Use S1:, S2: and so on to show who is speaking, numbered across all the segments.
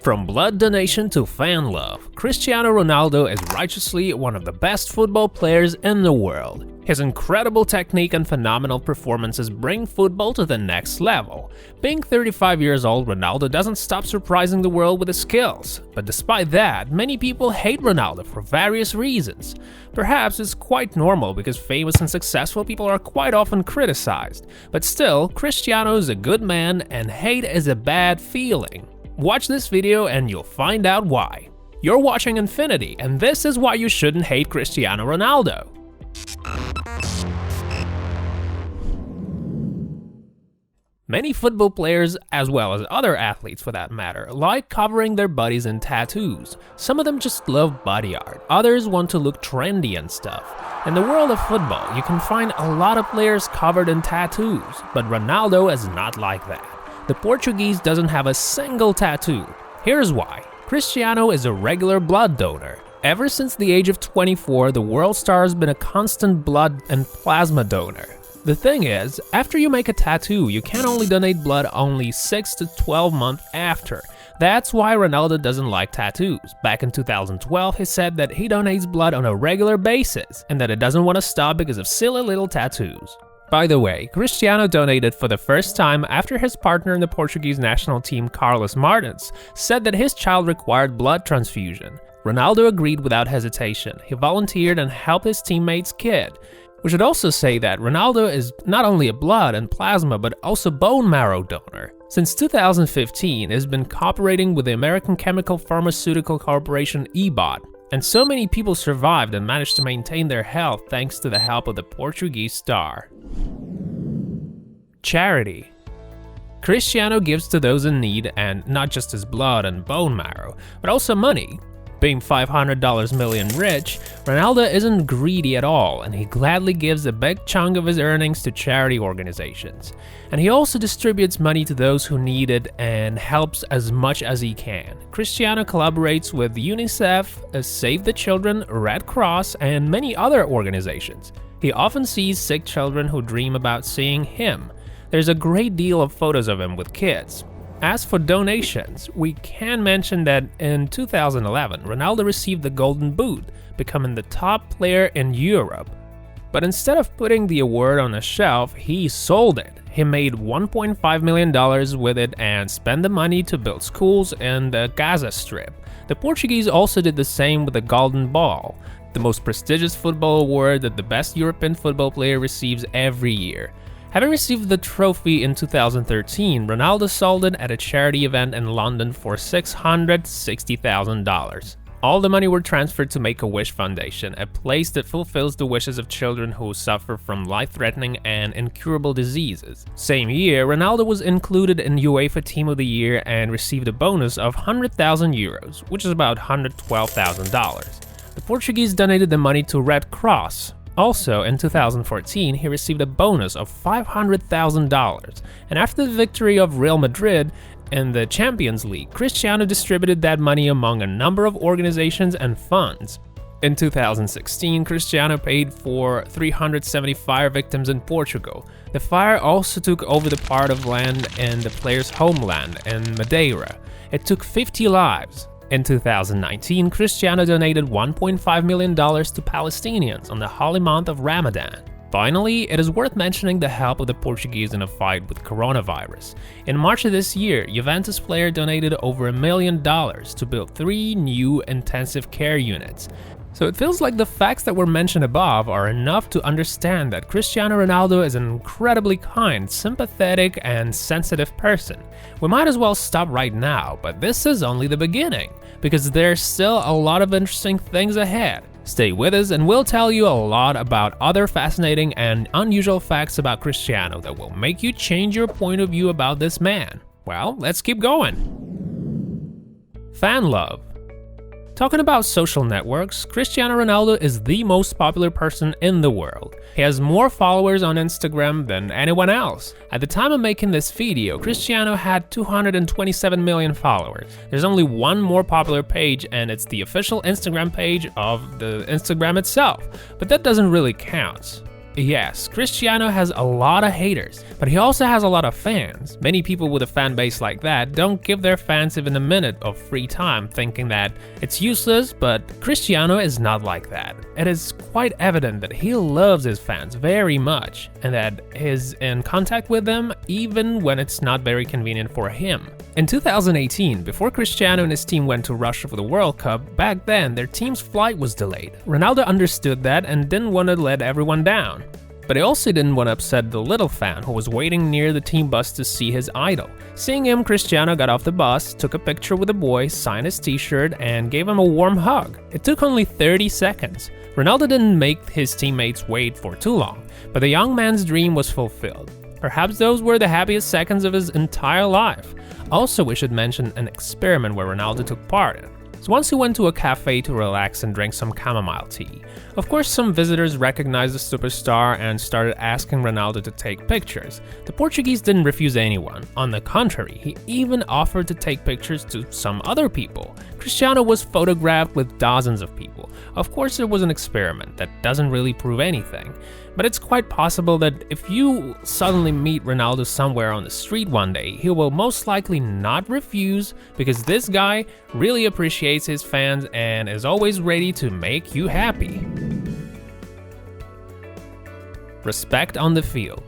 S1: From blood donation to fan love, Cristiano Ronaldo is righteously one of the best football players in the world. His incredible technique and phenomenal performances bring football to the next level. Being 35 years old, Ronaldo doesn't stop surprising the world with his skills. But despite that, many people hate Ronaldo for various reasons. Perhaps it's quite normal because famous and successful people are quite often criticized. But still, Cristiano is a good man and hate is a bad feeling. Watch this video and you'll find out why. You're watching Infinity, and this is why you shouldn't hate Cristiano Ronaldo. Many football players, as well as other athletes for that matter, like covering their bodies in tattoos. Some of them just love body art, others want to look trendy and stuff. In the world of football, you can find a lot of players covered in tattoos, but Ronaldo is not like that. The Portuguese doesn't have a single tattoo. Here's why. Cristiano is a regular blood donor. Ever since the age of 24, the world star has been a constant blood and plasma donor. The thing is, after you make a tattoo, you can only donate blood only 6 to 12 months after. That's why Ronaldo doesn't like tattoos. Back in 2012, he said that he donates blood on a regular basis and that it doesn't want to stop because of silly little tattoos. By the way, Cristiano donated for the first time after his partner in the Portuguese national team, Carlos Martins, said that his child required blood transfusion. Ronaldo agreed without hesitation. He volunteered and helped his teammate's kid. We should also say that Ronaldo is not only a blood and plasma but also bone marrow donor. Since 2015, he has been cooperating with the American chemical pharmaceutical corporation EBOT. And so many people survived and managed to maintain their health thanks to the help of the Portuguese star. Charity. Cristiano gives to those in need, and not just his blood and bone marrow, but also money. Being $500 million rich, Ronaldo isn't greedy at all, and he gladly gives a big chunk of his earnings to charity organizations. And he also distributes money to those who need it and helps as much as he can. Cristiano collaborates with UNICEF, Save the Children, Red Cross, and many other organizations. He often sees sick children who dream about seeing him. There's a great deal of photos of him with kids. As for donations, we can mention that in 2011, Ronaldo received the Golden Boot, becoming the top player in Europe. But instead of putting the award on a shelf, he sold it. He made $1.5 million with it and spent the money to build schools in the Gaza Strip. The Portuguese also did the same with the Golden Ball, the most prestigious football award that the best European football player receives every year. Having received the trophy in 2013, Ronaldo sold it at a charity event in London for $660,000. All the money were transferred to Make-A-Wish Foundation, a place that fulfills the wishes of children who suffer from life-threatening and incurable diseases. Same year, Ronaldo was included in UEFA Team of the Year and received a bonus of €100,000, which is about $112,000. The Portuguese donated the money to Red Cross. Also, in 2014, he received a bonus of $500,000, and after the victory of Real Madrid in the Champions League, Cristiano distributed that money among a number of organizations and funds. In 2016, Cristiano paid for 370 fire victims in Portugal. The fire also took over the part of land in the player's homeland in Madeira. It took 50 lives. In 2019, Cristiano donated $1.5 million to Palestinians on the holy month of Ramadan. Finally, it is worth mentioning the help of the Portuguese in a fight with coronavirus. In March of this year, Juventus player donated over $1 million to build 3 new intensive care units. So it feels like the facts that were mentioned above are enough to understand that Cristiano Ronaldo is an incredibly kind, sympathetic, and sensitive person. We might as well stop right now, but this is only the beginning, because there's still a lot of interesting things ahead. Stay with us and we'll tell you a lot about other fascinating and unusual facts about Cristiano that will make you change your point of view about this man. Well, let's keep going. Fan love. Talking about social networks, Cristiano Ronaldo is the most popular person in the world. He has more followers on Instagram than anyone else. At the time of making this video, Cristiano had 227 million followers. There's only one more popular page, and it's the official Instagram page of the Instagram itself, but that doesn't really count. Yes, Cristiano has a lot of haters, but he also has a lot of fans. Many people with a fan base like that don't give their fans even a minute of free time, thinking that it's useless, but Cristiano is not like that. It is quite evident that he loves his fans very much, and that he's in contact with them even when it's not very convenient for him. In 2018, before Cristiano and his team went to Russia for the World Cup, back then their team's flight was delayed. Ronaldo understood that and didn't want to let everyone down. But he also didn't want to upset the little fan who was waiting near the team bus to see his idol. Seeing him, Cristiano got off the bus, took a picture with the boy, signed his t-shirt, and gave him a warm hug. It took only 30 seconds. Ronaldo didn't make his teammates wait for too long, but the young man's dream was fulfilled. Perhaps those were the happiest seconds of his entire life. Also, we should mention an experiment where Ronaldo took part in. So once he went to a cafe to relax and drink some chamomile tea. Of course, some visitors recognized the superstar and started asking Ronaldo to take pictures. The Portuguese didn't refuse anyone. On the contrary, he even offered to take pictures to some other people. Cristiano was photographed with dozens of people. Of course, it was an experiment that doesn't really prove anything. But it's quite possible that if you suddenly meet Ronaldo somewhere on the street one day, he will most likely not refuse, because this guy really appreciates his fans and is always ready to make you happy. Respect on the field.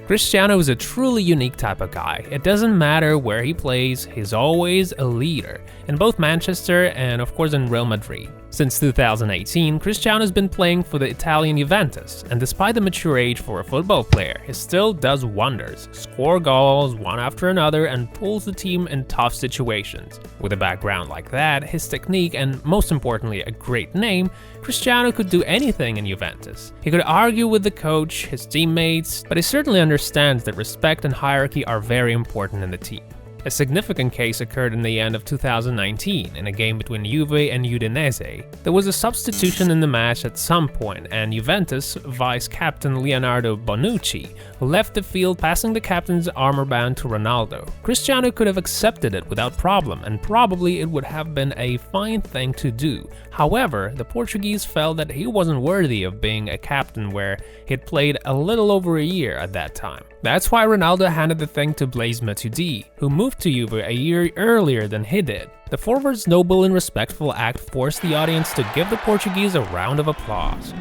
S1: Cristiano is a truly unique type of guy. It doesn't matter where he plays, he's always a leader, in both Manchester and of course in Real Madrid. Since 2018, Cristiano has been playing for the Italian Juventus, and despite the mature age for a football player, he still does wonders, score goals one after another, and pulls the team in tough situations. With a background like that, his technique, and most importantly a great name, Cristiano could do anything in Juventus. He could argue with the coach, his teammates, but he certainly understands that respect and hierarchy are very important in the team. A significant case occurred in the end of 2019 in a game between Juve and Udinese. There was a substitution in the match at some point, and Juventus vice-captain Leonardo Bonucci left the field, passing the captain's armband to Ronaldo. Cristiano could have accepted it without problem, and probably it would have been a fine thing to do. However, the Portuguese felt that he wasn't worthy of being a captain where he'd played a little over a year at that time. That's why Ronaldo handed the thing to Blaise Matuidi, who moved to Juve a year earlier than he did. The forward's noble and respectful act forced the audience to give the Portuguese a round of applause.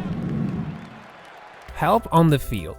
S1: Help on the field.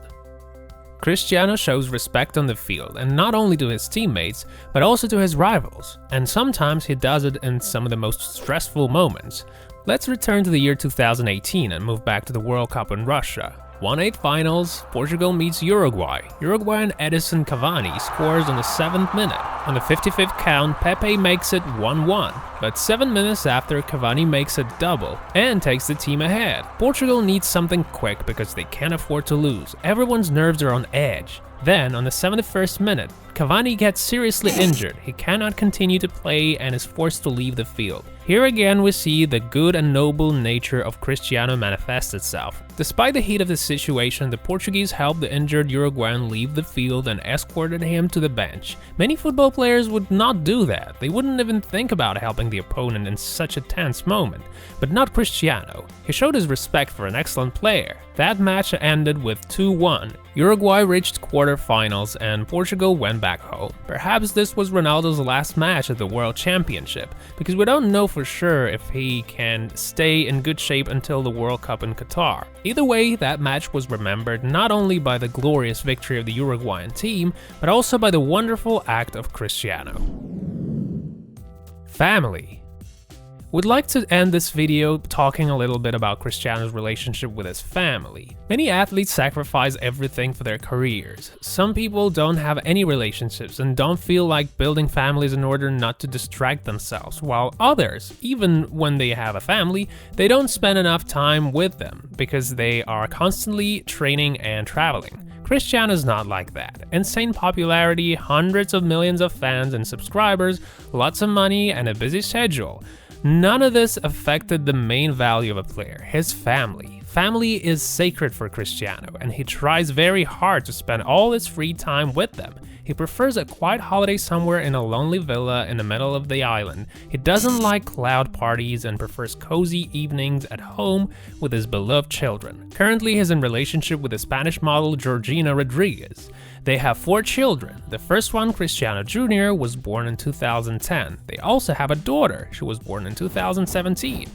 S1: Cristiano shows respect on the field, and not only to his teammates, but also to his rivals, and sometimes he does it in some of the most stressful moments. Let's return to the year 2018 and move back to the World Cup in Russia. 1/8 finals, Portugal meets Uruguay. Uruguayan Edison Cavani scores on the 7th minute. On the 55th count, Pepe makes it 1-1, but 7 minutes after, Cavani makes a double and takes the team ahead. Portugal needs something quick because they can't afford to lose. Everyone's nerves are on edge. Then, on the 71st minute, Cavani gets seriously injured. He cannot continue to play and is forced to leave the field. Here again we see the good and noble nature of Cristiano manifest itself. Despite the heat of the situation, the Portuguese helped the injured Uruguayan leave the field and escorted him to the bench. Many football players would not do that. They wouldn't even think about helping the opponent in such a tense moment. But not Cristiano. He showed his respect for an excellent player. That match ended with 2-1. Uruguay reached quarterfinals and Portugal went back home. Perhaps this was Ronaldo's last match at the World Championship, because we don't know for sure if he can stay in good shape until the World Cup in Qatar. Either way, that match was remembered not only by the glorious victory of the Uruguayan team, but also by the wonderful act of Cristiano. Family. We'd like to end this video talking a little bit about Cristiano's relationship with his family. Many athletes sacrifice everything for their careers. Some people don't have any relationships and don't feel like building families in order not to distract themselves, while others, even when they have a family, they don't spend enough time with them because they are constantly training and traveling. Cristiano's not like that. Insane popularity, hundreds of millions of fans and subscribers, lots of money, and a busy schedule. None of this affected the main value of a player, his family. Family is sacred for Cristiano, and he tries very hard to spend all his free time with them. He He prefers a quiet holiday somewhere in a lonely villa in the middle of the island. He doesn't like cloud parties and prefers cozy evenings at home with his beloved children. Currently, he's in relationship with the Spanish model Georgina Rodriguez. They have 4 children. The first one, Cristiano Jr., was born in 2010. They also have a daughter. She was born in 2017.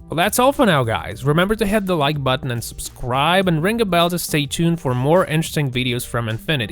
S1: Well, that's all for now, guys. Remember to hit the like button and subscribe and ring a bell to stay tuned for more interesting videos from Infinity.